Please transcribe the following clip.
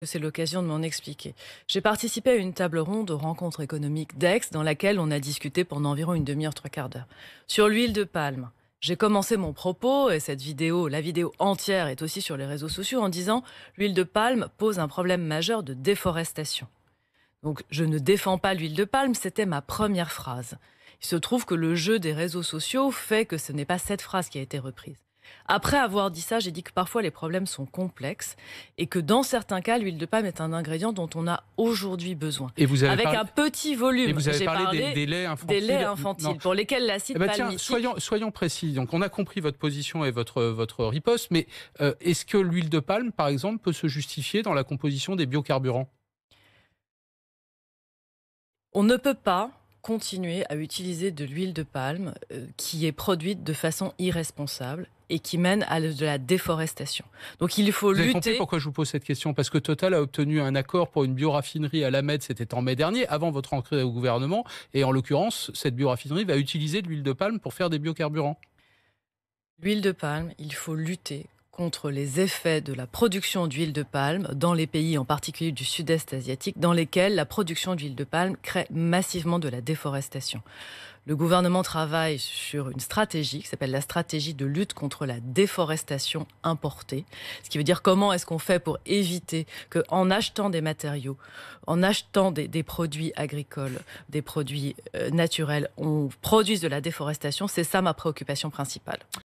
C'est l'occasion de m'en expliquer. J'ai participé à une table ronde aux rencontres économiques d'Aix dans laquelle on a discuté pendant environ une demi-heure, trois quarts d'heure, sur l'huile de palme. J'ai commencé mon propos, et cette vidéo, la vidéo entière est aussi sur les réseaux sociaux, en disant l'huile de palme pose un problème majeur de déforestation. Donc je ne défends pas l'huile de palme, c'était ma première phrase. Il se trouve que le jeu des réseaux sociaux fait que ce n'est pas cette phrase qui a été reprise. Après avoir dit ça, j'ai dit que parfois les problèmes sont complexes et que dans certains cas, l'huile de palme est un ingrédient dont on a aujourd'hui besoin. Et vous avez Avec parlé, un petit volume. vous avez J'ai parlé parlé des laits des infantiles. laits infantiles Non. pour lesquels l'acide Eh ben tiens, palmitique... soyons précis. Donc, on a compris votre position et votre riposte, mais est-ce que l'huile de palme, par exemple, peut se justifier dans la composition des biocarburants? On ne peut pas continuer à utiliser de l'huile de palme qui est produite de façon irresponsable et qui mène à de la déforestation. Donc il faut Vous avez compris lutter. pourquoi je vous pose cette question? Parce que Total a obtenu un accord pour une bioraffinerie à La Mède, c'était en mai dernier, avant votre entrée au gouvernement. Et en l'occurrence, cette bioraffinerie va utiliser de l'huile de palme pour faire des biocarburants. L'huile de palme, il faut lutter contre les effets de la production d'huile de palme dans les pays, en particulier du sud-est asiatique, dans lesquels la production d'huile de palme crée massivement de la déforestation. Le gouvernement travaille sur une stratégie qui s'appelle la stratégie de lutte contre la déforestation importée. Ce qui veut dire comment est-ce qu'on fait pour éviter qu'en achetant des matériaux, en achetant des produits agricoles, des produits naturels, on produise de la déforestation. C'est ça ma préoccupation principale.